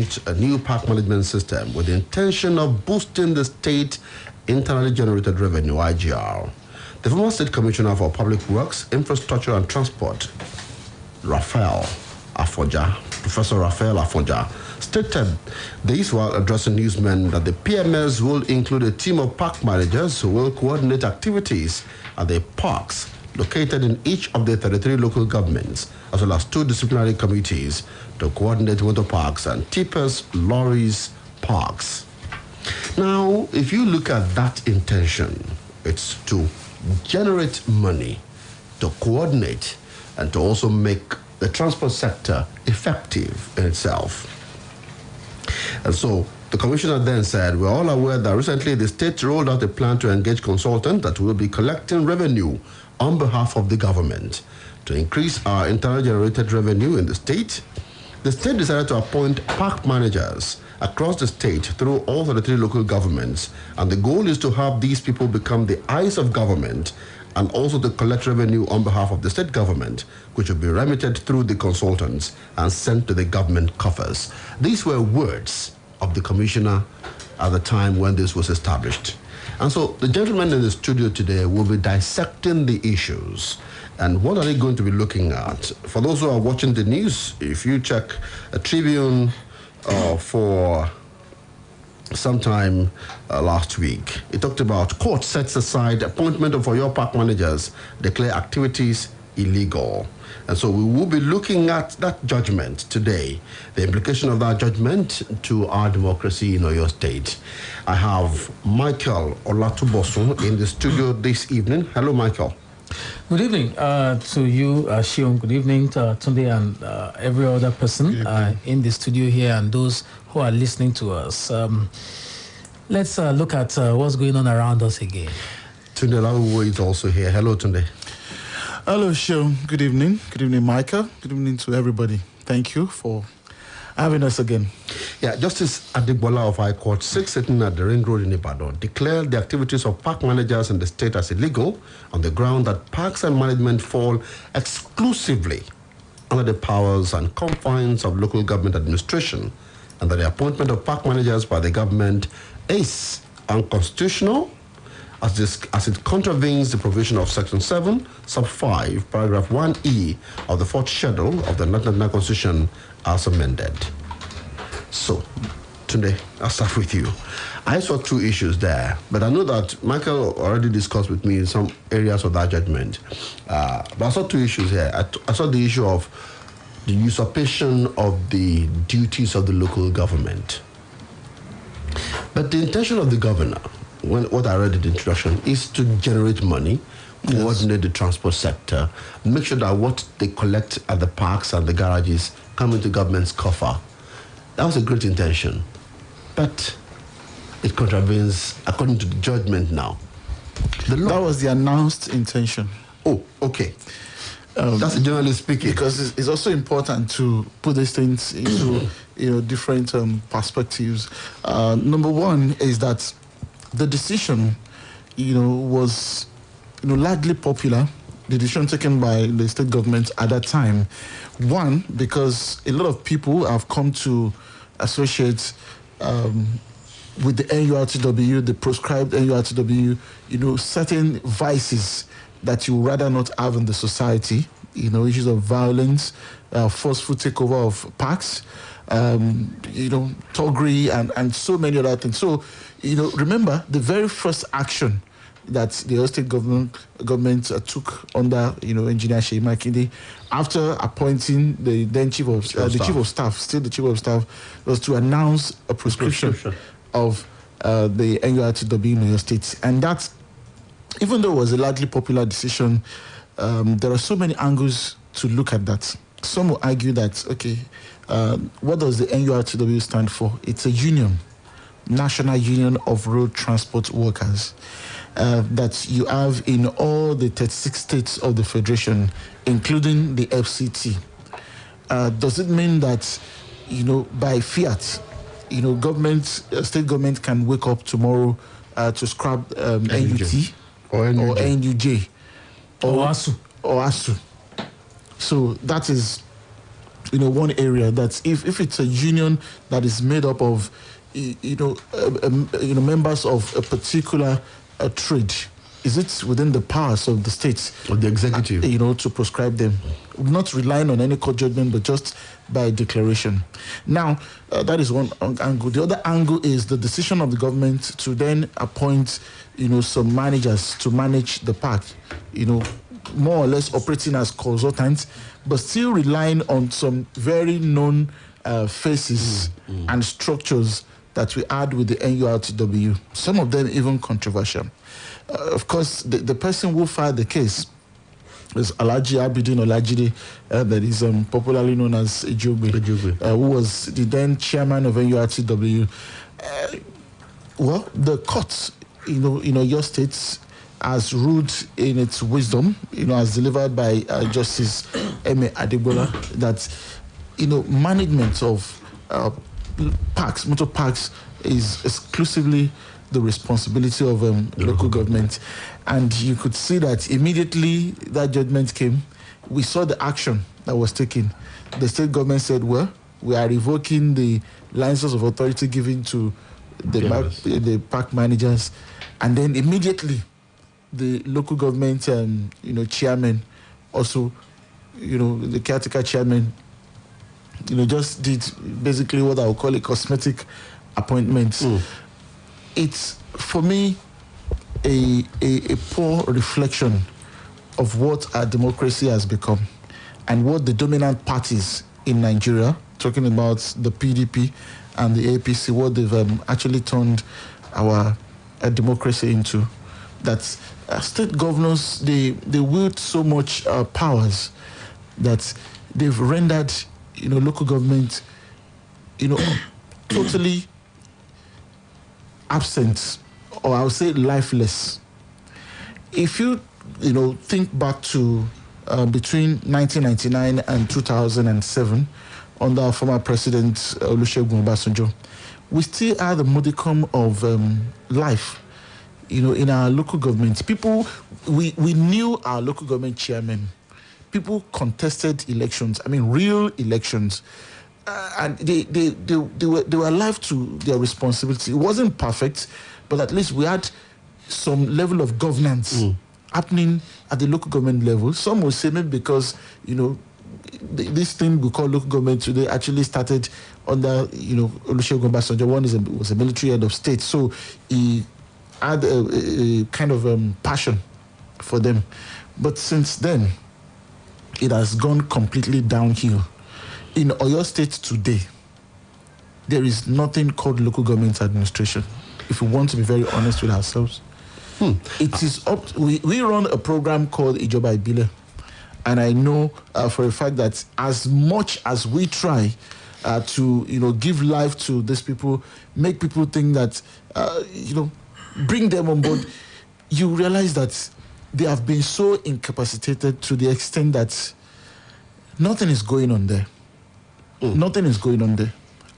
launched a new park management system with the intention of boosting the state internally generated revenue, IGR. The former State Commissioner for Public Works, Infrastructure and Transport, Professor Raphael Afonja, stated this while addressing newsmen that the PMS will include a team of park managers who will coordinate activities at the parks located in each of the 33 local governments, as well as 2 disciplinary committees to coordinate motor parks and tippers, lorries, parks. Now, if you look at that intention, it's to generate money, to coordinate, and to also make the transport sector effective in itself. And so the commissioner then said, we're all aware that recently the state rolled out a plan to engage consultants that will be collecting revenue on behalf of the government. To increase our internally generated revenue in the state, the state decided to appoint park managers across the state through all 33 local governments. And the goal is to have these people become the eyes of government and also to collect revenue on behalf of the state government, which will be remitted through the consultants and sent to the government coffers. These were words of the commissioner at the time when this was established. And so the gentlemen in the studio today will be dissecting the issues. And what are they going to be looking at? For those who are watching the news, if you check a Tribune for sometime last week, it talked about court sets aside appointment of your park managers, declare activities illegal. And so we will be looking at that judgment today, the implication of that judgment to our democracy in Oyo State. I have Michael Olatunbosun in the studio this evening. Hello, Michael. Good evening to you, Shion. Good evening to Tunde and every other person in the studio here and those who are listening to us. Let's look at what's going on around us again. Tunde Olawuwo is also here. Hello, Tunde. Hello, Shion. Good evening. Good evening, Michael. Good evening to everybody. Thank you for having us again. Yeah, Justice Adegbola of High Court, sitting at the Ring Road in Ibadan, declared the activities of park managers in the state as illegal on the ground that parks and management fall exclusively under the powers and confines of local government administration, and that the appointment of park managers by the government is unconstitutional as it contravenes the provision of Section 7, Sub 5, Paragraph 1E of the 4th Schedule of the National Constitution as amended. So, Tunde, I'll start with you. I saw 2 issues there, but I know that Michael already discussed with me some areas of that judgment. But I saw 2 issues here. I saw the issue of the usurpation of the duties of the local government. But the intention of the governor, what I read in the introduction, is to generate money, coordinate the transport sector, make sure that what they collect at the parks and the garages come into government's coffer. That was a great intention, but it contravenes, according to the judgment now, the law. That was the announced intention. Oh, okay. That's generally speaking. Because it's also important to put these things into different perspectives. Number one is that the decision, was largely popular. The decision taken by the state government at that time. One, because a lot of people have come to associate with the NURTW, the proscribed NURTW, certain vices that you rather not have in the society. Issues of violence, forceful takeover of parks, thuggery, and so many other things. So, remember the very first action that the state government took under, Engineer Seyi Makinde, after appointing the then chief of staff, was to announce a prescription of the NURTW in Oyo State. And that, even though it was a largely popular decision, there are so many angles to look at that. Some will argue that, what does the NURTW stand for? It's a union, National Union of Road Transport Workers, that you have in all the 36 states of the Federation, including the FCT. Does it mean that, by fiat, state government can wake up tomorrow to scrap NUT or NUJ or ASU? So that is one area, that if it's a union that is made up of members of a particular trade, is it within the powers of the states or the executive, to prescribe them, not relying on any court judgment, but just by declaration? Now, that is one angle. The other angle is the decision of the government to then appoint, some managers to manage the park, more or less operating as consultants, but still relying on some very known faces and structures that we had with the NURTW. Some of them even controversial. Of course, the person who filed the case is Alhaji Abidin Olajide, that is popularly known as Ejogbe, who was the then chairman of NURTW. Well, the court, your states, has ruled in its wisdom, as delivered by Justice Eme Adegbola, that management of motor parks is exclusively the responsibility of the local government. And you could see that immediately that judgment came, we saw the action that was taken. The state government said, well, we are revoking the license of authority given to the park managers. And then immediately the local government chairman also, the caretaker chairman, just did basically what I would call a cosmetic appointment. It's, for me, a poor reflection of what our democracy has become and what the dominant parties in Nigeria, talking about the PDP and the APC, what they've actually turned our democracy into. That state governors, they wield so much powers that they've rendered local government totally absent, or I would say lifeless. If you think back to between 1999 and 2007, under our former president Oluwaseun, we still had a modicum of life in our local government. People, we knew our local government chairman. People contested elections, real elections. And they were alive to their responsibility. It wasn't perfect, but at least we had some level of governance happening at the local government level. Some will say maybe because, this thing we call local government today actually started under, Oluwaseun Obasanjo. One was a military head of state, so he had a kind of passion for them. But since then, it has gone completely downhill. In Oyo State today, there is nothing called local government administration, if we want to be very honest with ourselves. It is up we run a program called Ijoba Ibile, and I know for a fact that as much as we try to give life to these people, make people think that bring them on board, you realize that they have been so incapacitated to the extent that nothing is going on there. Nothing is going on there.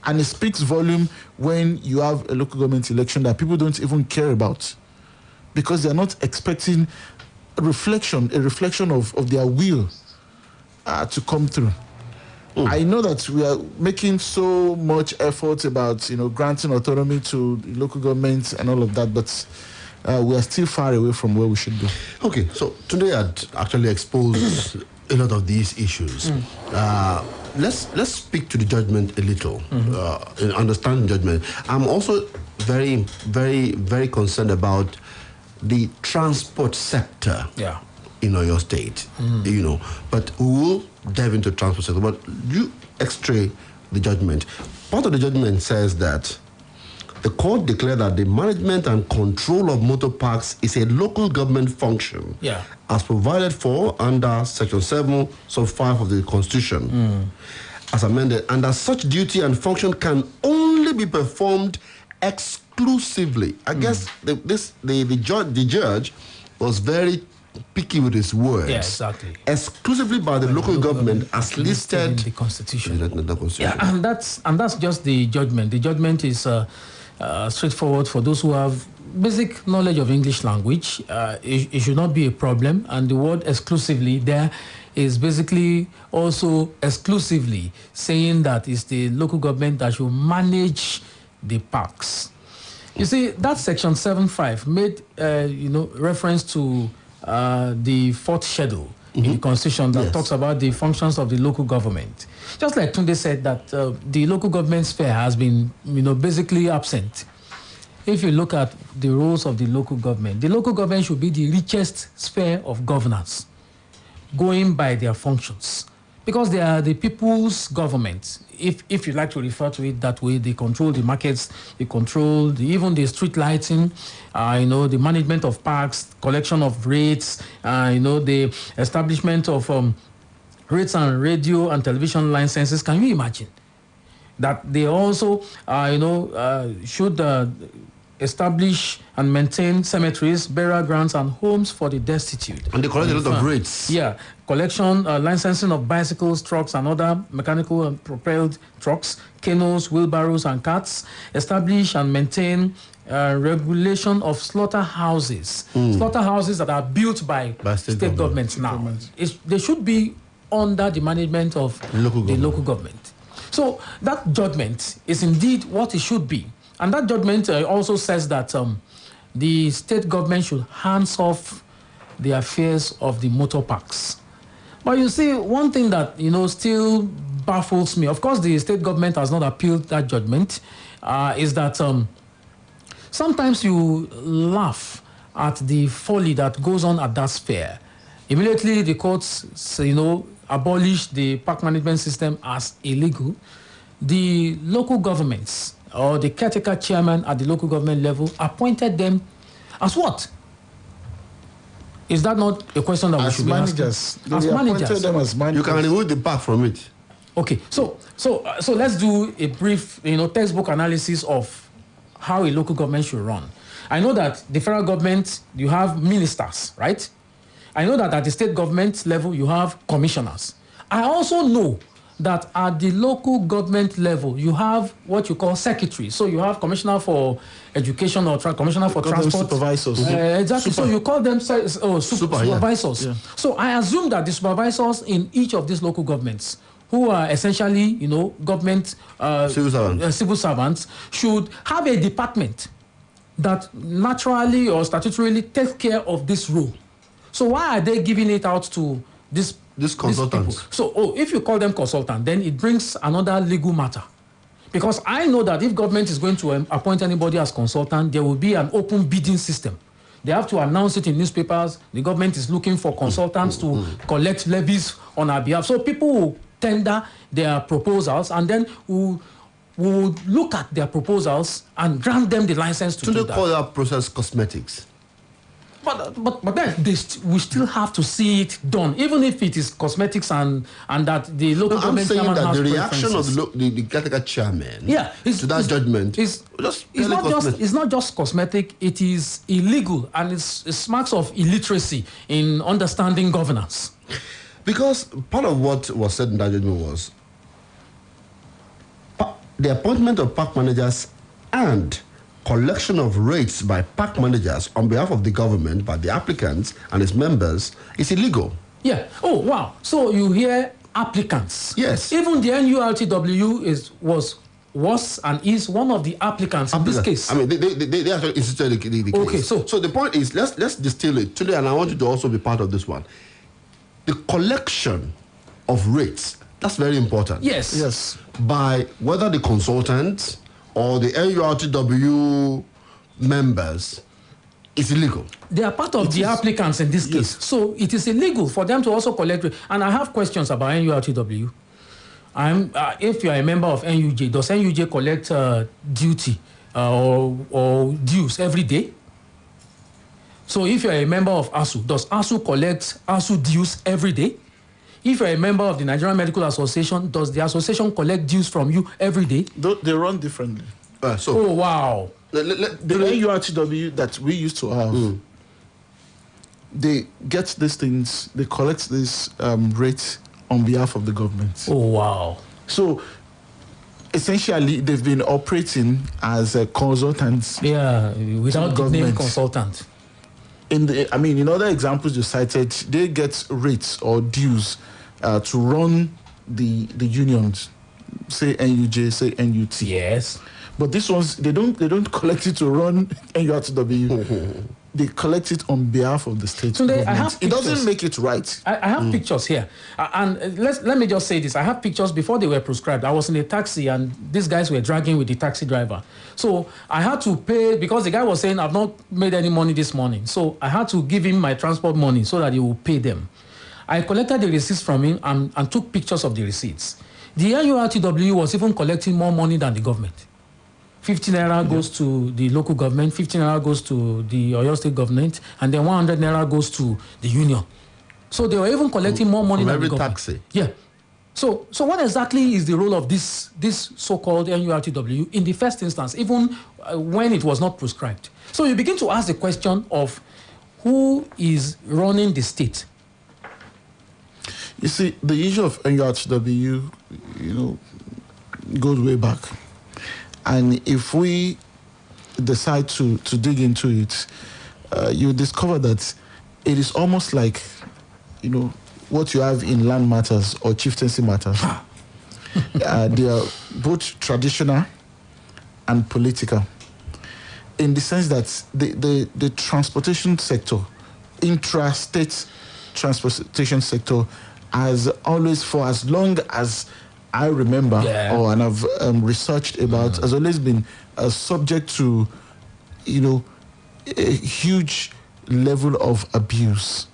And it speaks volume when you have a local government election that people don't even care about, because they're not expecting a reflection of their will to come through. I know that we are making so much effort about granting autonomy to local governments and all of that, but we are still far away from where we should be. Okay, so today I'd actually exposed a lot of these issues. Let's speak to the judgment a little, in understanding judgment. I'm also very, very, very concerned about the transport sector in your state, but we will dive into transport sector. But you x-ray the judgment. Part of the judgment says that the court declared that the management and control of motor parks is a local government function, as provided for under Section 7, Sub 5 of the Constitution, as amended, and that such duty and function can only be performed exclusively. I guess the judge was very picky with his words. Yeah, exactly. Exclusively by the local government as listed in the Constitution. The Constitution. Yeah, and that's just the judgment. The judgment is straightforward for those who have basic knowledge of English language. It should not be a problem. And the word exclusively there is basically also exclusively saying that it's the local government that should manage the parks. You see, that section 7.5 made, reference to the fourth schedule in the Constitution that talks about the functions of the local government. Just like Tunde said that the local government sphere has been, basically absent. If you look at the roles of the local government should be the richest sphere of governance, going by their functions. Because they are the people's government. If you like to refer to it that way, they control the markets, they control even the street lighting, the management of parks, collection of rates, the establishment of rates and radio and television licenses. Can you imagine that they also, should establish and maintain cemeteries, burial grounds, and homes for the destitute. And they collect a lot of rates. Yeah, collection, licensing of bicycles, trucks, and other mechanical and propelled trucks, canoes, wheelbarrows, and carts. Establish and maintain regulation of slaughterhouses. Slaughterhouses that are built by state governments now. They should be under the management of the local government. So that judgment is indeed what it should be. And that judgment also says that the state government should hands off the affairs of the motor parks. But you see, one thing that, still baffles me, of course, the state government has not appealed that judgment, is that sometimes you laugh at the folly that goes on at that sphere. Immediately, the courts, abolish the park management system as illegal. The local governments or the caretaker chairman at the local government level appointed them as what? Is that not a question that we should be asking? As managers. Them as managers. You can remove the park from it. Okay, so let's do a brief, textbook analysis of how a local government should run. I know that the federal government, you have ministers, right? I know that at the state government level, you have commissioners. I also know that at the local government level, you have what you call secretaries. So you have commissioner for education or commissioner for transport. Supervisors. Exactly. So you call them supervisors. Yeah. So I assume that the supervisors in each of these local governments, who are essentially, government civil servants, should have a department that naturally or statutorily takes care of this role. So why are they giving it out to these consultants? So, if you call them consultant, then it brings another legal matter. Because I know that if government is going to appoint anybody as consultant, there will be an open bidding system. They have to announce it in newspapers. The government is looking for consultants to collect levies on our behalf. So people will tender their proposals and then will look at their proposals and grant them the license to do that. They call that process cosmetics. But then we still have to see it done, even if it is cosmetics and that the local government chairman has the reaction of the caretaker chairman to that judgment is it's not just cosmetic, it is illegal, and it smacks of illiteracy in understanding governance. Because part of what was said in that judgment was the appointment of park managers and collection of rates by park managers on behalf of the government by the applicants and its members is illegal. Yeah. Oh, wow. So you hear applicants. Yes. Even the NURTW was and is one of the applicants in this case. I mean, they actually instituted the case. Okay, so the point is, let's distill it today, and I want you to also be part of this one. The collection of rates, that's very important. Yes. By whether the consultants or the NURTW members, is illegal. They are part of the applicants in this case. So it is illegal for them to also collect. And I have questions about NURTW. If you are a member of NUJ, does NUJ collect duty or dues every day? So if you are a member of ASU, does ASU collect ASU dues every day? If you're a member of the Nigerian Medical Association, does the association collect dues from you every day? They run differently. Oh, wow. The NURTW that we used to have, they get these things, they collect this rate on behalf of the government. Oh, wow. So, essentially, they've been operating as consultants. Yeah, without the name consultant. In other examples you cited, they get rates or dues to run the unions, say NUJ, say NUT. Yes. But these ones, they don't collect it to run NURTW. They collect it on behalf of the state government. It doesn't make it right. I have pictures here. And let me just say this. I have pictures before they were prescribed. I was in a taxi and these guys were dragging with the taxi driver. So I had to pay because the guy was saying, I've not made any money this morning. So I had to give him my transport money so that he will pay them. I collected the receipts from him and took pictures of the receipts. The NURTW was even collecting more money than the government. 50 naira goes to the local government, 50 naira goes to the Oyo State government, and then 100 naira goes to the union. So they were even collecting more money than the government. Taxi. Yeah. So what exactly is the role of this so-called NURTW in the first instance, even when it was not prescribed? So you begin to ask the question of who is running the state. You see, the issue of NURTW, goes way back. And if we decide to dig into it, you discover that it is almost like, what you have in land matters or chieftaincy matters. They are both traditional and political, in the sense that the transportation sector, intra-state transportation sector, has always, for as long as I remember, and I've researched about, has always been subject to, a huge level of abuse.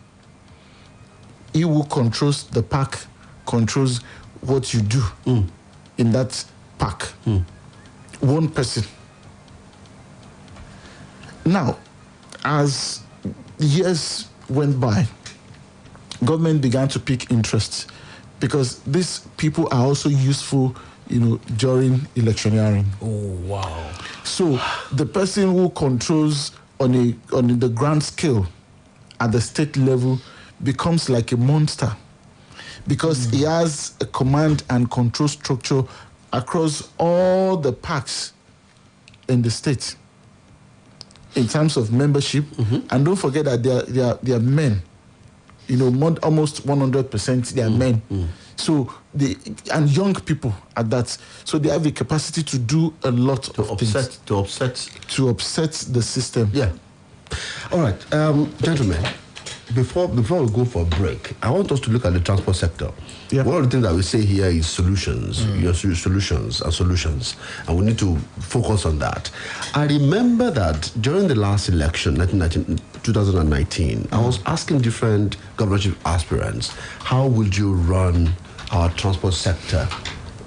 He who controls the park controls what you do in that park. One person. Now, as years went by, government began to pick interest, because these people are also useful, during electioneering. Oh, wow. So the person who controls on the grand scale at the state level becomes like a monster, because he has a command and control structure across all the parks in the state in terms of membership. And don't forget that they are men. Almost 100% they are men. So and young people at that. So they have the capacity to do a lot of things. To upset the system. Yeah. All right, gentlemen. Before we go for a break, I want us to look at the transport sector. Yeah. One of the things that we say here is solutions. Solutions, and we need to focus on that. I remember that during the last election, 2019, I was asking different governorship aspirants, how would you run our transport sector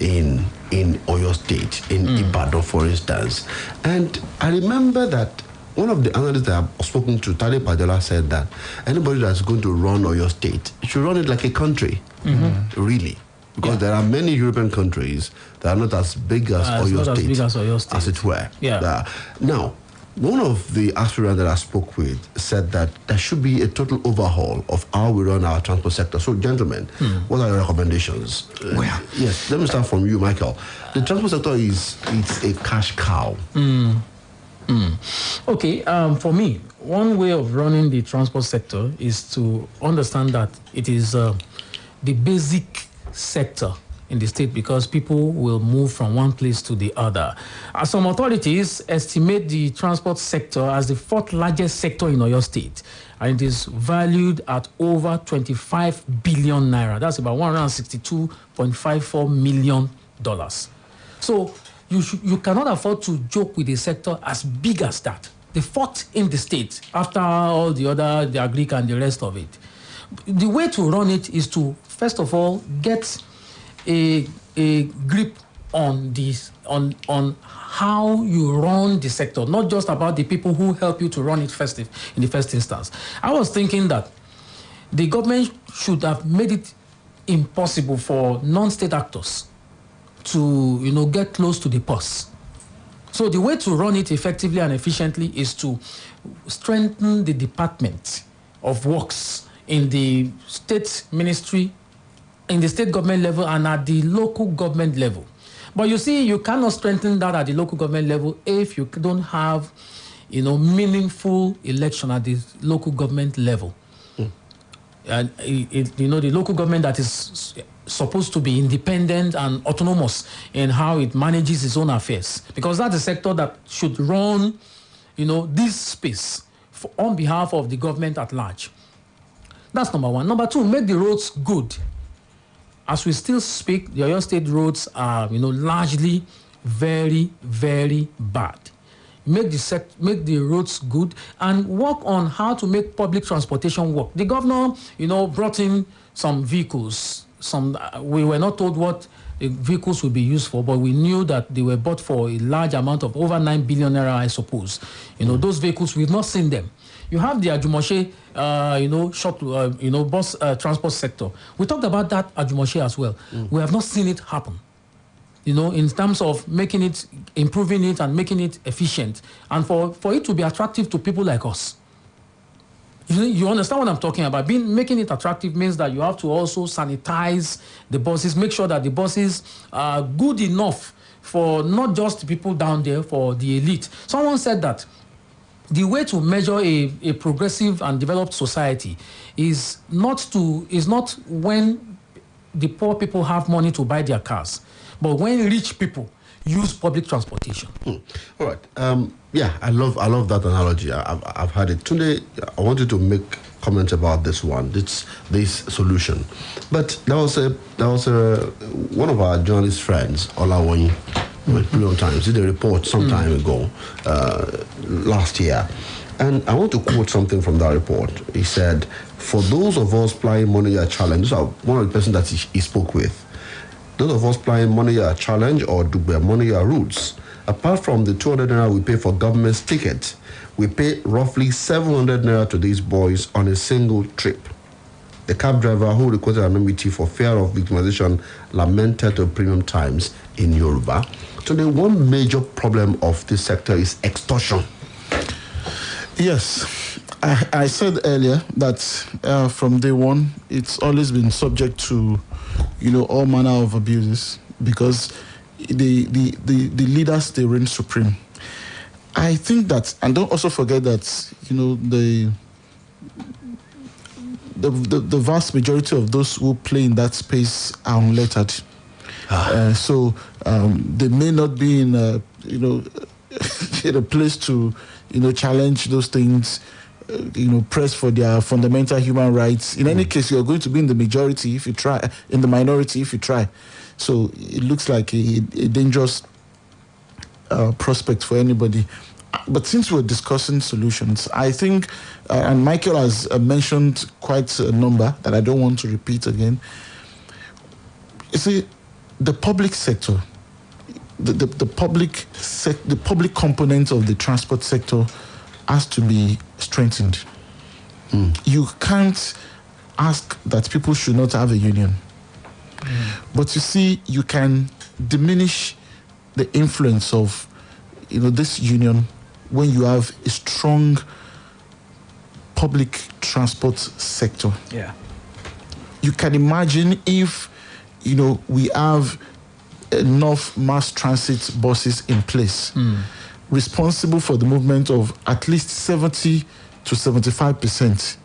in Oyo State, in Ibadan, for instance? And I remember that one of the analysts that I've spoken to, Tade Pajola, said that anybody that's going to run Oyo State should run it like a country, really. Because there are many European countries that are not as big as Oyo State, as it were. Yeah. Now, one of the aspirants that I spoke with said that there should be a total overhaul of how we run our transport sector. So, gentlemen, what are your recommendations? Yes, let me start from you, Michael. The transport sector it's a cash cow. Okay, for me, one way of running the transport sector is to understand that it is the basic sector in the state, because people will move from one place to the other. Some authorities estimate the transport sector as the fourth largest sector in Oyo State, and it is valued at over 25 billion naira. That's about $162.54 million. So you cannot afford to joke with a sector as big as that. The fourth in the state, after all the other, the agric and the rest of it. The way to run it is to, first of all, get a grip on this, on how you run the sector, not just about the people who help you to run it first in the first instance. I was thinking that the government should have made it impossible for non-state actors to, get close to the purse. So the way to run it effectively and efficiently is to strengthen the Department of Works in the state ministry, in the state government level, and at the local government level. But you see, you cannot strengthen that at the local government level if you don't have, meaningful election at the local government level. And the local government that is supposed to be independent and autonomous in how it manages its own affairs, because that's the sector that should run, this space on behalf of the government at large. That's number one. Number two, make the roads good. As we still speak, the Oyo State roads are, largely very, very bad. Make the roads good and work on how to make public transportation work. The governor, brought in some vehicles. We were not told what the vehicles would be used for, but we knew that they were bought for a large amount of over 9 billion naira, I suppose. Those vehicles, we've not seen them. You have the Ajumoshe, bus transport sector. We talked about that Ajumoshe as well. We have not seen it happen. In terms of making it, improving it and making it efficient, and for it to be attractive to people like us. You understand what I'm talking about? Making it attractive means that you have to also sanitize the buses, make sure that the buses are good enough for not just the people down there, for the elite. Someone said that the way to measure a progressive and developed society is not when the poor people have money to buy their cars, but when rich people use public transportation. All right. I love that analogy. I've had it. Tunde, I wanted to make comment about this one, this solution. But there was one of our journalist friends, Olawuwo, with Premium Times, did a report some time ago, last year. And I want to quote something from that report. He said, for those of us plying money a challenge, these are one of the persons that he spoke with, those of us plying money a challenge or Dugbe money a roots, apart from the 200 naira we pay for government's ticket, we pay roughly 700 naira to these boys on a single trip. The cab driver who requested anonymity for fear of victimization lamented to Premium Times in Yoruba. So the one major problem of this sector is extortion. Yes. I said earlier that from day one, it's always been subject to, all manner of abuses, because the leaders, they reign supreme. I think that, and don't also forget that, the vast majority of those who play in that space are unlettered. So they may not be in in a place to, challenge those things, press for their fundamental human rights. In any case, you're going to be in the majority if you try, in the minority if you try. So it looks like a dangerous prospect for anybody. But since we're discussing solutions, I think, and Michael has mentioned quite a number that I don't want to repeat again. You see, the public sector, the public component of the transport sector has to be strengthened. You can't ask that people should not have a union. But you see, you can diminish the influence of, this union when you have a strong public transport sector. Yeah. You can imagine if, we have enough mass transit buses in place, responsible for the movement of at least 70 to 75%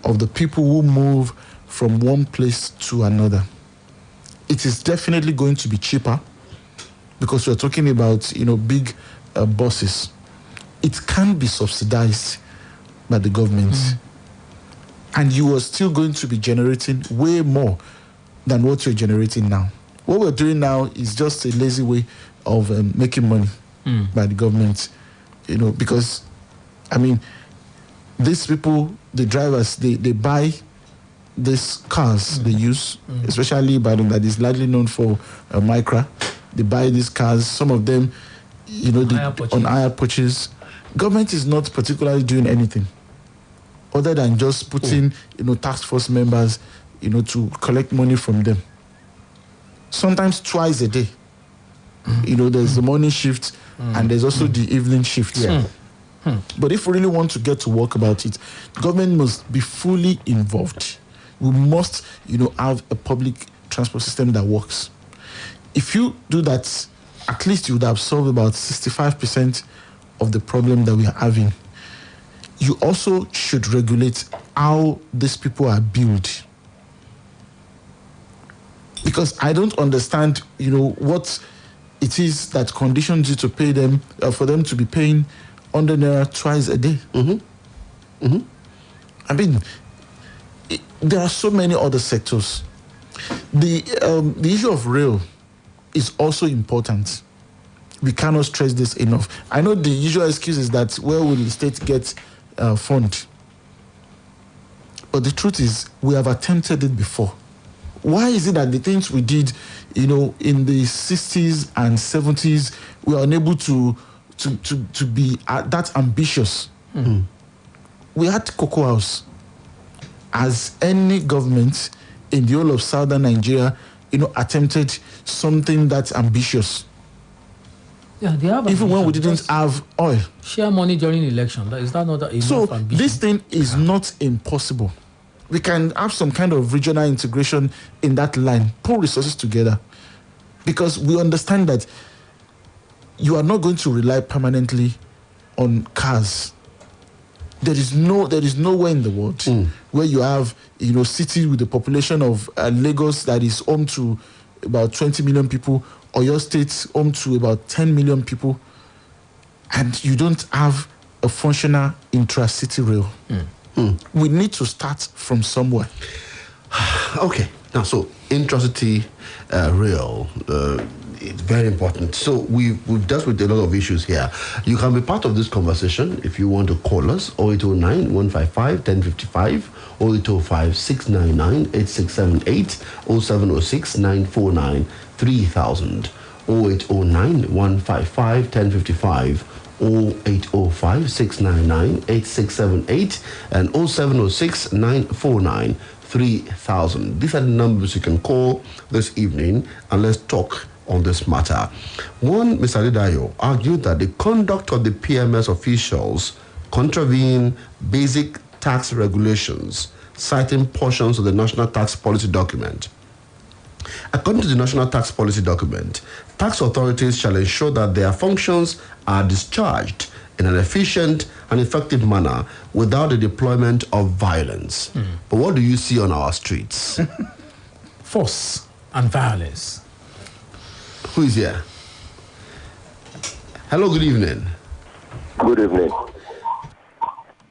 of the people who move from one place to another. It is definitely going to be cheaper, because we're talking about, big buses. It can be subsidized by the government. And you are still going to be generating way more than what you're generating now. What we're doing now is just a lazy way of making money by the government, because, these people, the drivers, they buy these cars they use, especially Ibadan, that is largely known for Micra. They buy these cars, some of them, on hire purchase. Government is not particularly doing anything other than just putting, task force members, to collect money from them. Sometimes twice a day. There's the morning shift and there's also the evening shift. Yeah. But if we really want to get to work about it, government must be fully involved. We must, have a public transport system that works. If you do that, at least you would have solved about 65% of the problem that we are having, you also should regulate how these people are billed. Because I don't understand, what it is that conditions you to pay them, for them to be paying 100 naira twice a day. I mean, there are so many other sectors. The issue of rail is also important. We cannot stress this enough. I know the usual excuse is that where will the state get fund? But the truth is, we have attempted it before. Why is it that the things we did, in the 60s and 70s, we are unable to be that ambitious? We had Cocoa House. As any government in the whole of southern Nigeria, attempted something that's ambitious? Yeah, they have even when we didn't have oil. Share money during election. Is that not enough so ambition? This thing is not impossible. We can have some kind of regional integration in that line, pull resources together, because we understand that you are not going to rely permanently on cars. There is nowhere in the world where you have city with a population of Lagos that is home to about 20 million people, or your state home to about 10 million people, and you don't have a functional intra-city rail. We need to start from somewhere. Okay, now so intra-city rail. It's very important. So we've dealt with a lot of issues here. You can be part of this conversation if you want to call us. 0809 155 1055, 0805 699 8678, 0706 949 3000, 0809 155 1055, 0805 699 8678, and 0706 949 3000. These are the numbers you can call this evening, and let's talk on this matter. One, Mr. Adedayo argued that the conduct of the PMS officials contravene basic tax regulations, citing portions of the National Tax Policy document. According to the National Tax Policy document, tax authorities shall ensure that their functions are discharged in an efficient and effective manner without the deployment of violence. But what do you see on our streets? Force and violence. Who is here? Hello, good evening. Good evening.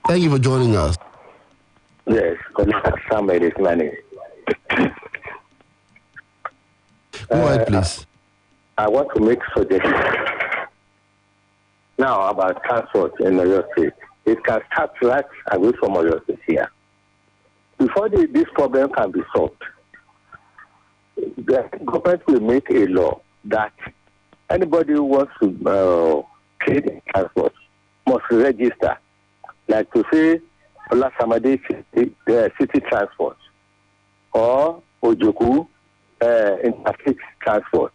Thank you for joining us. Yes, Samuel is my name. Go ahead, please. I want to make suggestions now about transport in Oyo State. It can start right away from Oyo State here. Before this problem can be solved, the government will make a law that anybody who wants to trade in transport must register. Like to say, Olasamade City Transport or Ojoku Interstate Transport.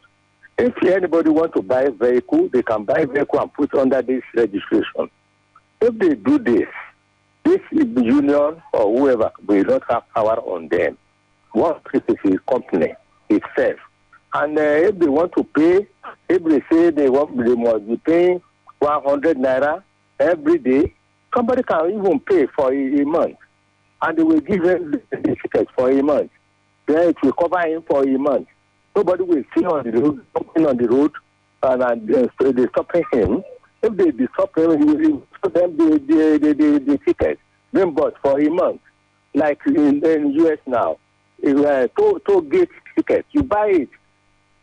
If anybody wants to buy a vehicle, they can buy a vehicle and put under this registration. If they do this union or whoever will not have power on them. One is a company itself. And if they want to pay, if they say they must be paying 100 naira every day, somebody can even pay for a month. And they will give him the ticket for a month. Then it will cover him for a month. Nobody will see on the road, and they're stopping him. If they stop him, he will give them the ticket. Then but for a month, like in US now, toll gate ticket, you buy it,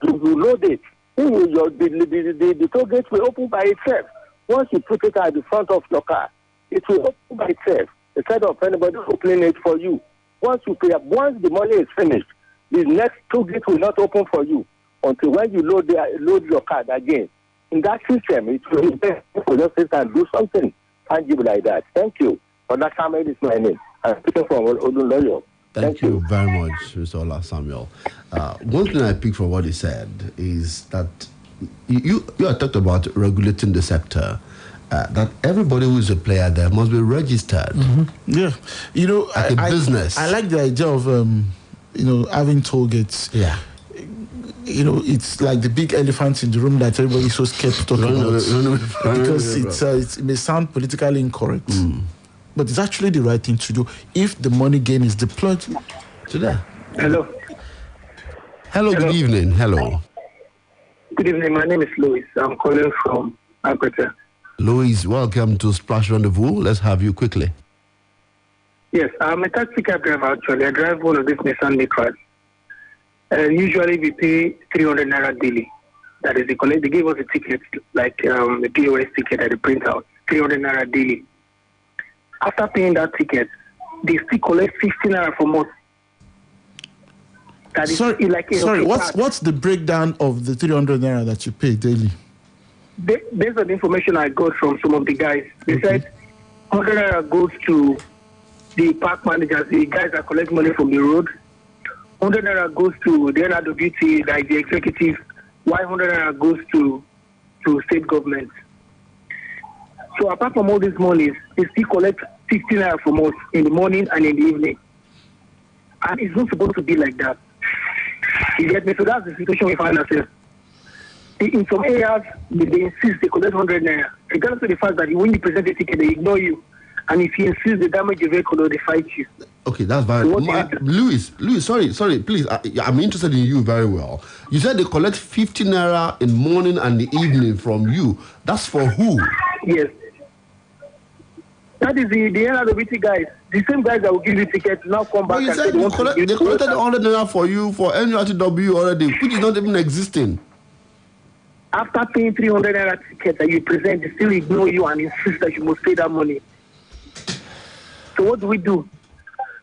you load it. The toll gate will open by itself. Once you put it at the front of your car, it will open by itself instead of anybody opening it for you. Once the money is finished, the next toll gate will not open for you until when you load your card again. In that system, it will be best for just and do something tangible like that. Thank you. Olatunbosun is my name. I'm speaking from Olawuwo. Thank you very much, Mr. Ola Samuel. One thing I picked from what he said is that you are talking about regulating the sector. That everybody who is a player there must be registered. Yeah, like a business. I like the idea of having toll gates. Yeah, it's like the big elephant in the room that everybody is so scared to talk about. Because it may sound politically incorrect. But it's actually the right thing to do if the money gain is deployed to that. Hello. Hello, good evening. Hello. Good evening. My name is Louis. I'm calling from Akwete. Louis, welcome to Splash Rendezvous. Let's have you quickly. Yes, I'm a taxi cab driver actually. I drive one of these Nissan Micras. Usually we pay 300 naira daily. That is, they give us a ticket, like a POS ticket at the printout, 300 naira daily. After paying that ticket, they still collect 15 naira from us. That is sorry, what's the breakdown of the 300 naira that you pay daily? Based on the information I got from some of the guys, they said 100 naira goes to the park managers, the guys that collect money from the road. 100 naira goes to the NRWT, like the executive. 100 naira goes to state government. So apart from all these monies, they still collect 15 naira from us in the morning and in the evening. And it's not supposed to be like that. You get me? So that's the situation we find ourselves. In some areas, they insist they collect 100 naira. Regardless of the fact that when you present a ticket, they ignore you. And if you insist they damage your vehicle, they fight you. Okay, that's very... Louis, sorry, please. I'm interested in you very well. You said they collect 50 naira in morning and the evening from you. That's for who? Yes. That is the NRWT guys. The same guys that will give you tickets now come back and say they collected 100 naira for you for NRTW already, which is not even existing. After paying 300 naira ticket that you present, they still ignore you and insist that you must pay that money. So what do?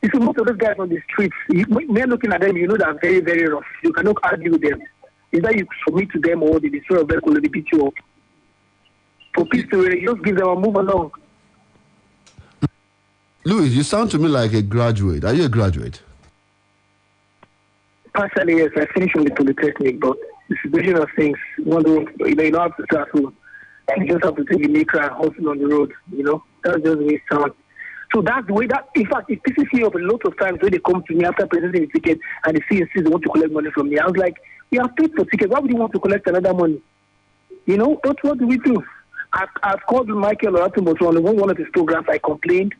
You see, most of those guys on the streets, when you're looking at them, you know they're very, very rough. You cannot argue with them. Either you submit to them or they destroy a vehicle or they beat you up. For peace to just give them a move along. Louis, you sound to me like a graduate. Are you a graduate? Partially, yes. I finished on the Polytechnic, but the situation of things, you don't have to start home. You just have to take a maker and hustle on the road, That's just the way it sounds. So that's the way that, in fact, it pisses me off a lot of times when they come to me after presenting the ticket and they see they want to collect money from me. I was like, we have paid for tickets. Why would you want to collect another money? But what do we do? I've called Michael Olatunbosun on one of his programs. I complained.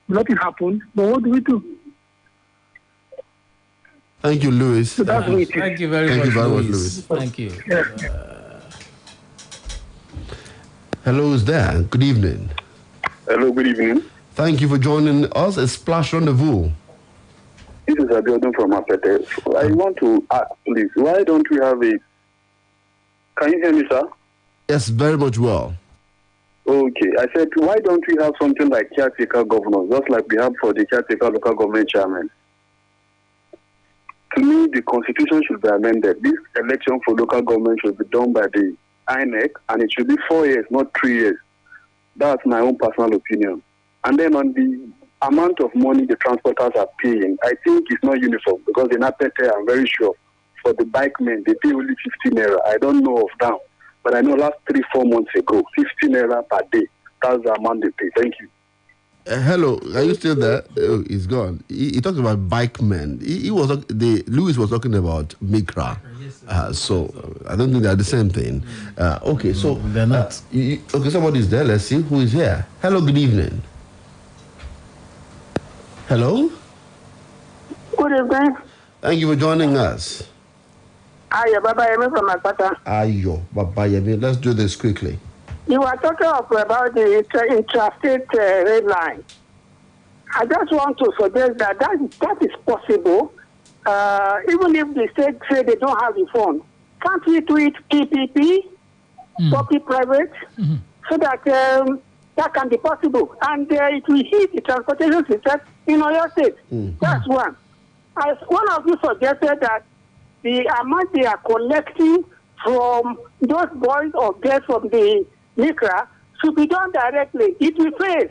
Nothing happened. But what do we do? Thank you, Louis. So that's the way it is. Thank you very much, Louis. Thank you. Yeah. Hello, who's there? Good evening. Hello, good evening. Thank you for joining us at Splash Rendezvous. This is Abiodun from Apete. I want to ask, please, why don't we have a... Can you hear me, sir? Yes, very much well. Okay. I said, why don't we have something like caretaker governors, just like we have for the caretaker local government chairman? To me, the constitution should be amended. This election for local government should be done by the INEC, and it should be 4 years, not 3 years. That's my own personal opinion. And then on the amount of money the transporters are paying, I think it's not uniform, because in Apete, I'm very sure, for the bike men, they pay only 15 naira. I don't know of now, but I know last 3-4 months ago, 15 naira per day. That's the amount they pay. Thank you. Hello, are you still there? Oh, he's gone. He talked about bike men. Louis was talking about Mikra. So I don't think they're the same thing. Okay, so they're not. Okay, somebody's there. Let's see who is here. Hello, good evening. Hello. Good evening. Thank you for joining us. Ayo Baba Yemi from Akpata. Ayo Baba Yemi. Let's do this quickly. You are talking about the interstate rail line. I just want to suggest that is possible. Even if the state say they don't have the fund, can't we do it PPP, public-private, so that that can be possible? And it will hit the transportation system in Oyo State. That's one. As one of you suggested that the amount they are collecting from those boys or girls from the Mikra should be done directly. It will fail.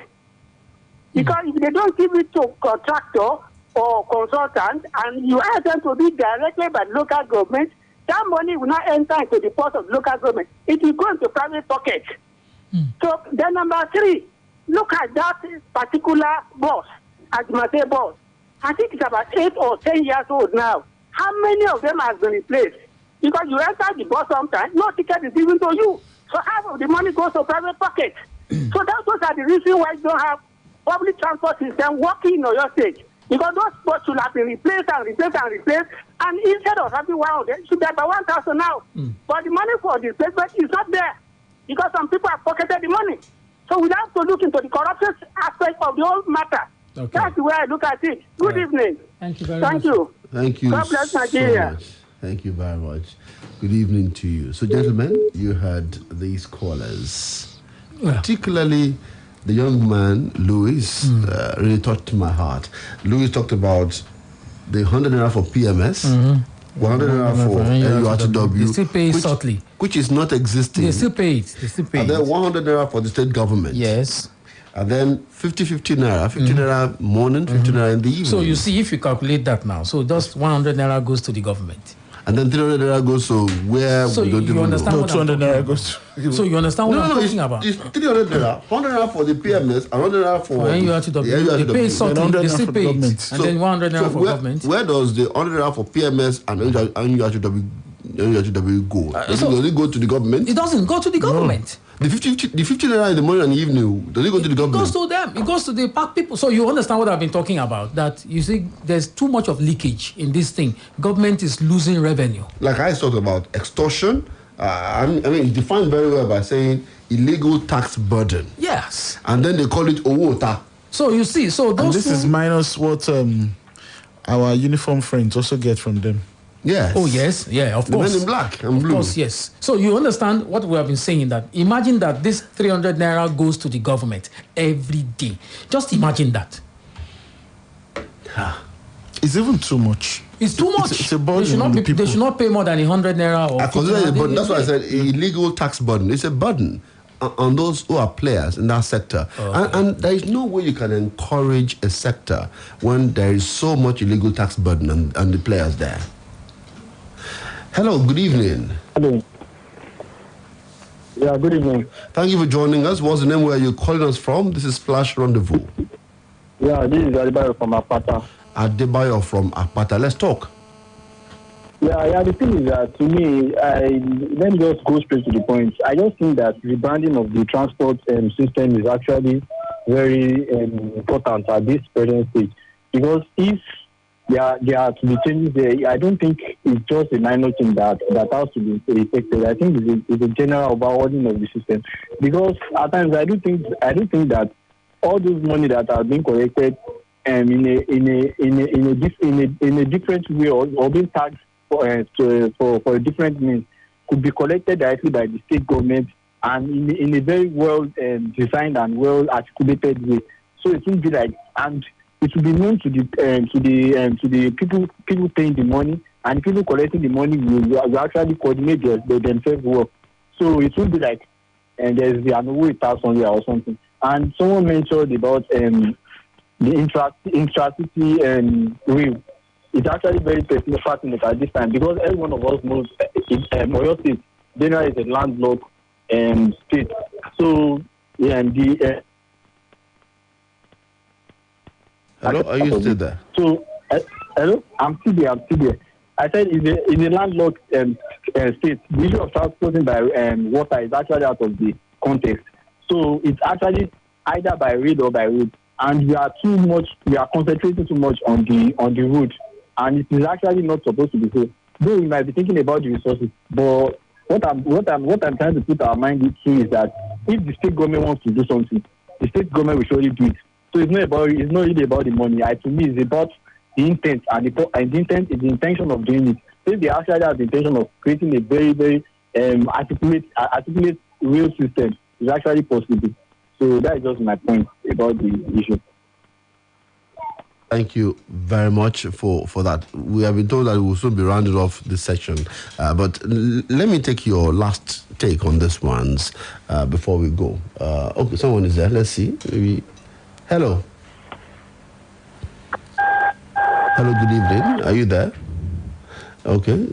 Because if they don't give it to contractor or consultant and you ask them to be directly by the local government, that money will not enter into the purse of local government. It will go into private pocket. So then number 3, look at that particular bus, Ajimate bus. I think it's about 8 or 10 years old now. How many of them has been replaced? Because you enter the bus sometimes, no ticket is given to you. So half of the money goes to private pocket. So those are the reasons why you don't have public transport system working in your state. Because those spots should have been replaced. And instead of having 100, it should be about 1,000 now. But the money for the replacement is not there. Because some people have pocketed the money. So we have to look into the corruption aspect of the whole matter. Okay. That's the way I look at it. Good evening. Thank you very much. Thank you. God bless Nigeria. So much. Thank you very much. Good evening to you. So, gentlemen, you heard these callers. Particularly the young man, Louis, really touched my heart. Louis talked about the 100 naira for PMS, 100 naira for NURTW. They still pay it shortly. Which is not existing. They still pay it. And then 100 naira for the state government. Yes. And then 50 naira, 50 naira morning, 50 naira in the evening. So you see, if you calculate that now, so just 100 naira goes to the government. And then 300 naira goes to where so we don't you understand know. what 200 naira goes to... So you understand what I'm talking about? It's 300 naira, 100 naira for the PMS, and 100 naira for NURTW. They pay something, they still pay it. And then 100 naira for government. Where does the 100 naira for PMS and NURTW go? Does it go to the government? It doesn't go to the government. The 50 naira in the morning and the evening, does it go to the government? It goes to them. It goes to the park people. So you understand what I've been talking about, that you see there's too much of leakage in this thing. Government is losing revenue. Like I talked about extortion. I mean, it's defined very well by saying illegal tax burden. Yes. And then they call it owota. So you see, so those and this is minus what our uniform friends also get from them. Yes. Oh, yes. Yeah, of course. The men in black and blue. Of course, yes. So you understand what we have been saying, that imagine that this 300 naira goes to the government every day. Just imagine that. It's even too much. It's too much. It's a burden on the people. They should not pay more than 100 naira. Or I consider it a burden. That's why I said illegal tax burden. It's a burden on those who are players in that sector. Okay. And there is no way you can encourage a sector when there is so much illegal tax burden and the players there. Hello, good evening. Hello. Yeah, good evening. Thank you for joining us. What's the name where you're calling us from? This is Splash Rendezvous. Yeah, this is Adebayo from Apata. Adebayo from Apata. Let's talk. Yeah, the thing is that to me, let me just go straight to the point. I just think that rebranding of the transport system is actually very important at this present stage. Because if there are to be changes there, I don't think it's just a minor thing that has to be effected. I think it's a general overhauling of the system. Because at times I do think that all those money that are being collected in a different way or being taxed for a different means could be collected directly by the state government and in a very well designed and well articulated way. So it will be like, and it will be known to the people paying the money, and the people collecting the money will actually coordinate themselves well. So it will be like, and there's the Olawuwo tax somewhere or something. And someone mentioned about the intracity rail. It's actually very fascinating at this time because every one of us knows Oyo State generally is a landlocked state. So yeah, and the hello, are you still there? So hello, I'm still there. I said in a landlocked state, the issue of transporting by water is actually out of the context. So it's actually either by rail or by road, and we are concentrating too much on the road, and it is actually not supposed to be so. Though we might be thinking about the resources, but what I'm trying to put our mind into is that if the state government wants to do something, the state government will surely do it. So it's not really about the money. To me, it's about the intent, and the intent is the intention of doing it. So if they actually have the intention of creating a very, very articulate rail system, it's actually possible. So that is just my point about the issue. Thank you very much for that. We have been told that we will soon be rounded off this section. But let me take your last take on this ones before we go. Okay, someone is there. Let's see. Maybe. Hello. Hello, good evening. Are you there? Okay.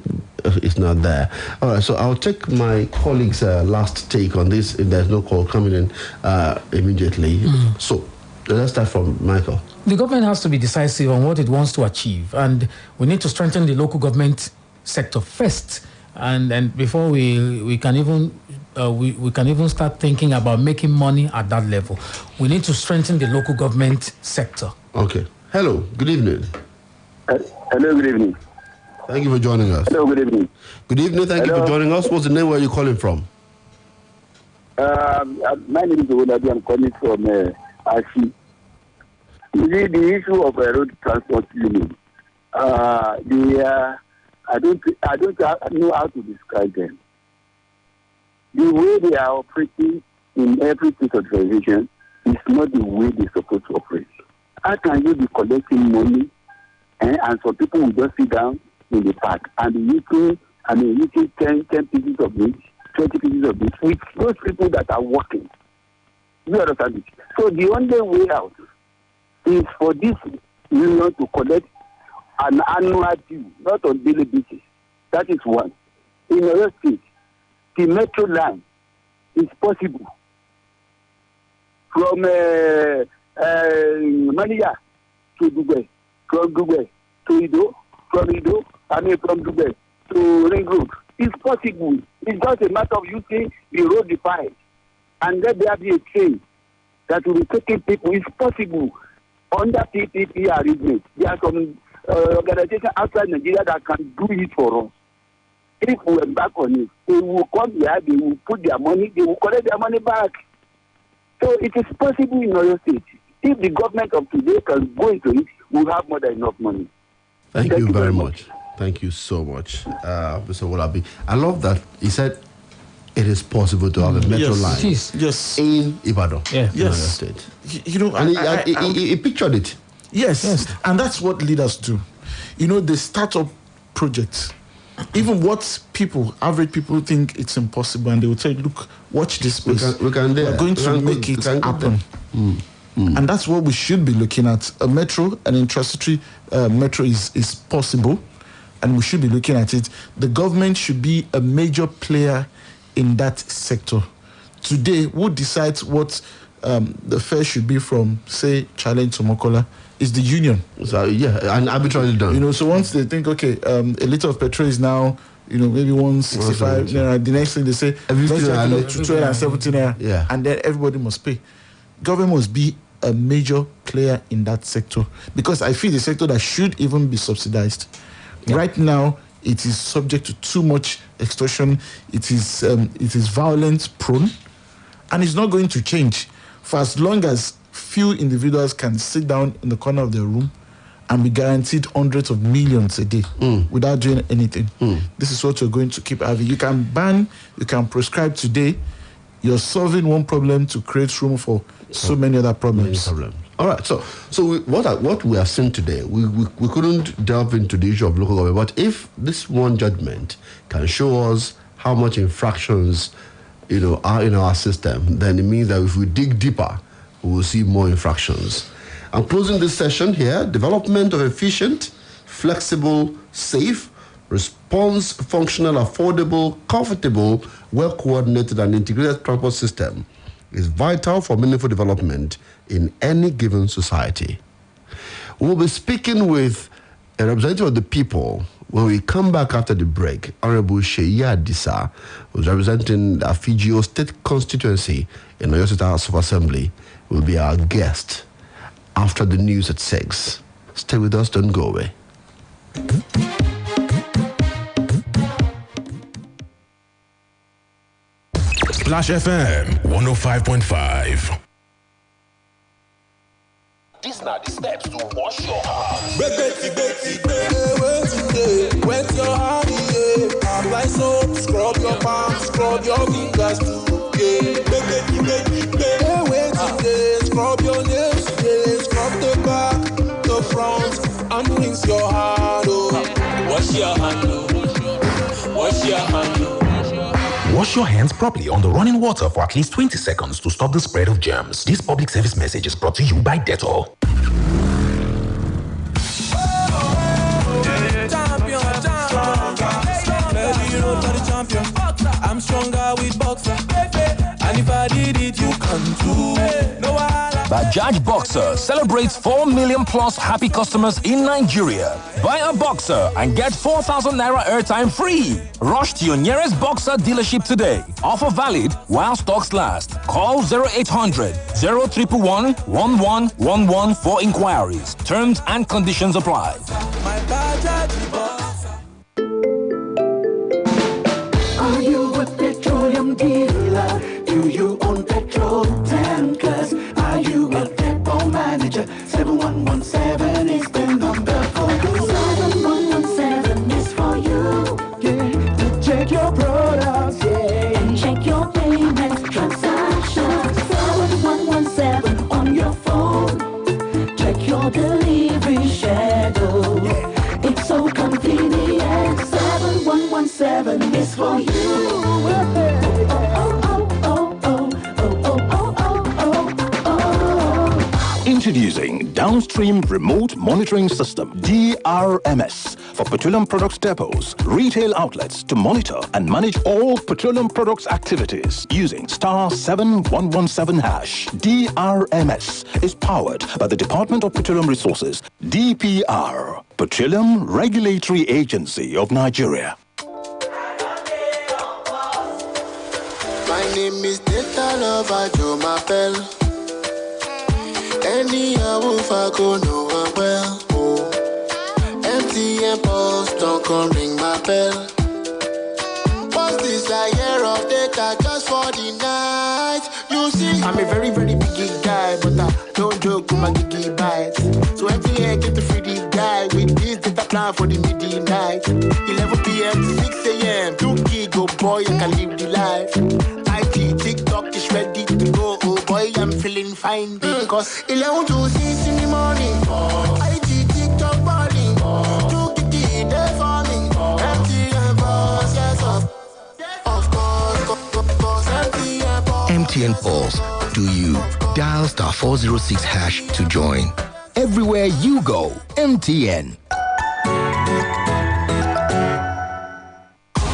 It's not there. All right, so I'll take my colleague's last take on this if there's no call coming in immediately. So let's start from Michael. The government has to be decisive on what it wants to achieve, and we need to strengthen the local government sector first. and before we can even we can even start thinking about making money at that level, we need to strengthen the local government sector. Okay. Hello. Good evening. Hello. Good evening. Thank you for joining us. Hello. Good evening. Good evening. Thank you for joining us. What's the name? Where are you calling from? My name is Oluwaseun. I'm calling from Ashi. You see, the issue of road transport union. I don't know how to describe them. The way they are operating in every state of organization is not the way they're supposed to operate. How can you be collecting money and some people will just sit down in the park and be eating 10 pieces of meat, 20 pieces of meat with those people that are working? You understand it? So the only way out is for this union to collect an annual due, not on daily basis. That is one. In other states, the metro line is possible from Manila to Dubai, from Dubai to Ido, from Dubai to Ring Road. It's possible. It's just a matter of using the road defined. And then there be a train that will be taking people. It's possible. Under PPP arrangement, there are some organizations outside Nigeria that can do it for us. If we embark on it, they will come here, they will put their money, they will collect their money back. So it is possible in Oyo State. If the government of today can go into it, we'll have more than enough money. Thank you very much. Thank you so much, Mr. Wolabi. I love that he said it is possible to have a metro line in Ibadan, in Oyo State. And he pictured it. Yes, and that's what leaders do. The startup projects. Even what average people think it's impossible, and they will tell you, look, watch this space. We're going to make it happen. And that's what we should be looking at. A metro, an intracity metro is possible, and we should be looking at it. The government should be a major player in that sector. Today, who decides what the fare should be from, say, Challenge to Mokola? Is the union. So, and arbitrarily done. So once they think, okay, a liter of petrol is now, maybe 165 naira, the next thing they say, let's to 270 naira, and then everybody must pay. Government must be a major player in that sector, because I feel the sector that should even be subsidized. Right now, it is subject to too much extortion. It is violence prone, and it's not going to change for as long as few individuals can sit down in the corner of their room and be guaranteed hundreds of millions a day without doing anything. This is what you're going to keep having. You can ban, you can prescribe today. You're solving one problem to create room for so many other problems. All right. So what we are seeing today, we couldn't delve into the issue of local government. But if this one judgment can show us how much infractions, are in our system, then it means that if we dig deeper, we will see more infractions. I'm closing this session here. Development of efficient, flexible, safe, response, functional, affordable, comfortable, well-coordinated and integrated transport system is vital for meaningful development in any given society. We'll be speaking with a representative of the people when we come back after the break. Honorable Sheyi Adisa, who's representing the Afigio State Constituency in Oyo State House of Assembly, will be our guest after the news at 6. Stay with us, don't go away. Splash FM 105.5. These are the steps to wash your hands. Wet your hand, apply soap, scrub your palms, scrub your fingers too. Scrub your nails, scrub the back, the front, and rinse your hand. Wash your hand, wash your hand. Wash your hands properly on the running water for at least 20 seconds to stop the spread of germs. This public service message is brought to you by Dettol. I'm stronger with boxer. And if I did it, you can too. No, Bajaj Boxer celebrates 4 million plus happy customers in Nigeria. Buy a Boxer and get 4,000 naira airtime free. Rush to your nearest Boxer dealership today. Offer valid while stocks last. Call 0800 0111 1111 for inquiries. Terms and conditions apply. My Bajaj Boxer. Are you a petroleum dealer? Do you own petrol tankers? Are you a depot manager? 7117 is the number for you. 7117 is for you. Yeah, to check your products, yeah, and check your payments, transactions. 7117 on your phone. Check your delivery schedule. Yeah. It's so convenient. 7117 is for you. Introducing Downstream Remote Monitoring System, DRMS, for petroleum products depots, retail outlets to monitor and manage all petroleum products activities using *7117#. DRMS is powered by the Department of Petroleum Resources, DPR, Petroleum Regulatory Agency of Nigeria. My name is Data Lover Joe Mapel. Any wolf I go know I'm well. Oh, MTN Pulse don't come ring my bell. What's this I hear of data just for the night? You see, I'm a very, very big guy, but I don't joke with my giggy bites. So every year get the free guy with this data plan for the midnight. 11 p.m. to 6 a.m. 2 gig, oh boy, I can live the life. IG, TikTok is ready to go. Oh boy, I'm feeling fine because 11 to 6 in the morning. IG, TikTok body. 2 gig there for me. MTN Pulse, yes, of course, MTN Pulse. MTN Pulse. Do you? Dial *406# to join. Everywhere you go, MTN.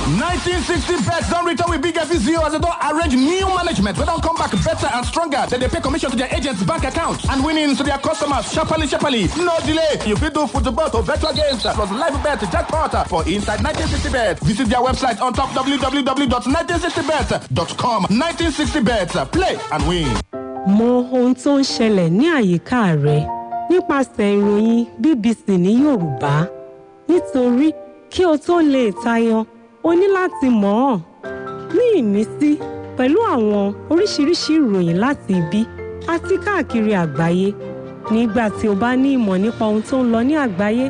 1960 bets don't return with big FCO as they don't arrange new management. We don't come back better and stronger. Then they pay commission to their agents' bank accounts and winnings to their customers. Sharply. No delay. You can do football or virtual games plus live bet jackpot for inside 1960 bets. Visit their website on top www.1960bets.com. 1960 bets. Play and win. Mọ ohun tó ń ṣẹlẹ̀ ní àyíká rẹ nípasẹ̀ ìròyìn BBC ní Yorùbá. Nítorí kí o tó lè tayọ, o ní láti mọ̀ ọ́n. Ní ìmísí pẹ̀lú àwọn oríṣiríṣi ìròyìn láti ibi àti káàkiri àgbáyé. Nígbà tí o bá ní ìmọ̀ nípa ohun tó ń lọ ní àgbáyé,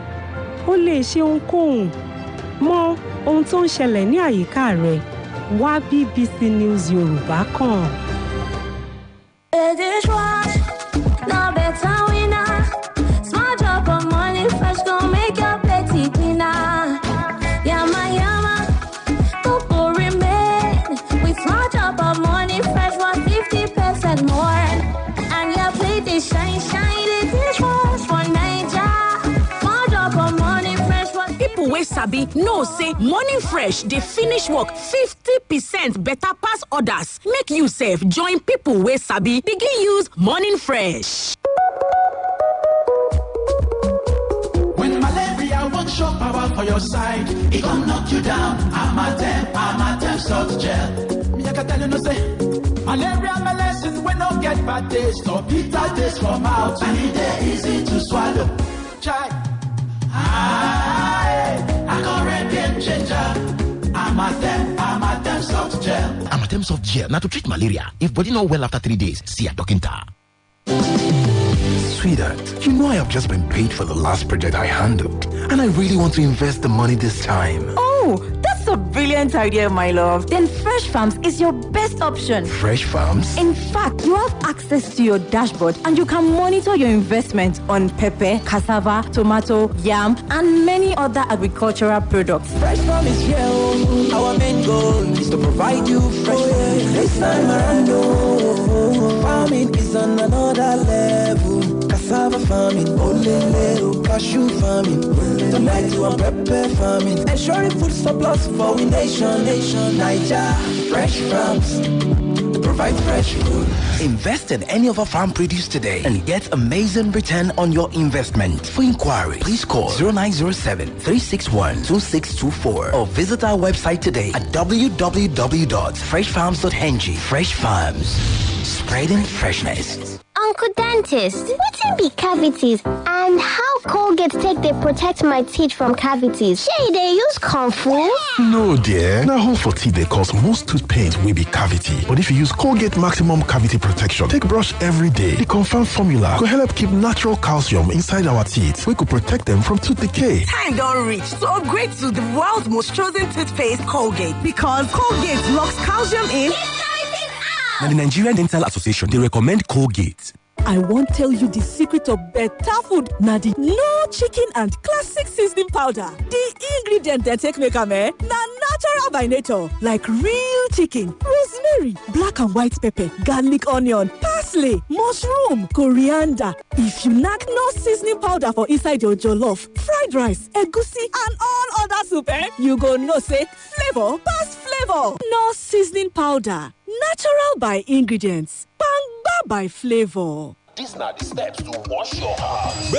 o lè ṣe ohunkóhun. Mọ ohun tó ń ṣẹlẹ̀ ní àyíká rẹ. Wá BBC News Yorùbá kàn. Now better winner. Smart drop of money fresh gon' make your petty dinner. Yama, don't remain. With smart drop of money fresh was 50% more. And your plate is shine, the dishwash for Naija. Smart drop of money fresh was. People wey sabi know say Morning Fresh dey finish work 50% better pass others. Make you sef join people wey sabi begin use Morning Fresh. When malaria won't show power for your side, it gon' knock you down. I'm a damn salt gel. Me I can tell you no say malaria medicine when no get bad taste or bitter taste for mouth, and it dey easy to swallow. Try. I got red game changer. I'm a damn salt gel. Amatem soft gel now to treat malaria. If body not well after 3 days, see a doctor. Sweetheart, you know I have just been paid for the last project I handled, and I really want to invest the money this time. Oh, that's a brilliant idea, my love. Then Fresh Farms is your best option. Fresh Farms? In fact, you have access to your dashboard and you can monitor your investment on pepper, cassava, tomato, yam, and many other agricultural products. Fresh Farm is here. Our main goal is to provide you fresh food. This time around, farming is on another level. Cassava farming, olele, cashew farming, tomato and pepper farming, ensuring food surplus for we nation, Niger. Fresh Farms, provide fresh food. Invest in any of our farm produce today and get amazing return on your investment. For inquiry, please call 0907-361-2624 or visit our website today at www.freshfarms.ng. Fresh Farms, spreading freshness. Uncle Dentist, wetin be cavities and how Colgate take dey protect my teeth from cavities? Shey dey use comfort? No dear, na hole for teeth dey cause most tooth pain wey be cavity. But if you use Colgate Maximum Cavity Protection take brush every day, the confirmed formula go help keep natural calcium inside our teeth wey go protect them from tooth decay. Time don reach to upgrade to the world's most chosen toothpaste, Colgate, because Colgate locks calcium in. Now, the Nigerian Dental Association, they recommend Colgate. I won't tell you the secret of better food. Now the no chicken and classic seasoning powder. The ingredient they take make am na natural by nature, like real chicken, rosemary, black and white pepper, garlic, onion, parsley, mushroom, coriander. If you knack no seasoning powder for inside your jollof, fried rice, egusi, and all other soup, you go know say flavor pass flavor. No seasoning powder. Natural by ingredients. Bangba by flavor. These are the steps to wash your hands.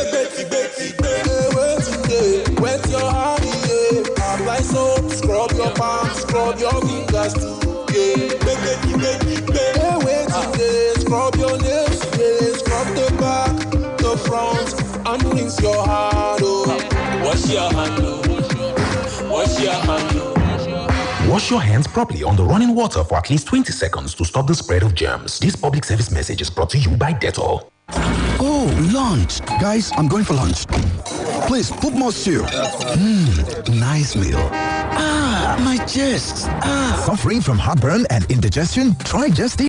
Wet your hand, yeah. Apply soap, scrub your palms, scrub your fingers too, yeah. Scrub your nails, yeah. Scrub the back, the front, and rinse your hand, oh. Wash your hand, oh. Wash your hand, oh. Wash your hands properly on the running water for at least 20 seconds to stop the spread of germs. This public service message is brought to you by Dettol. Oh, lunch. Guys, I'm going for lunch. Please, put more stew. Nice meal. Ah, my chest. Suffering from heartburn and indigestion? Try Just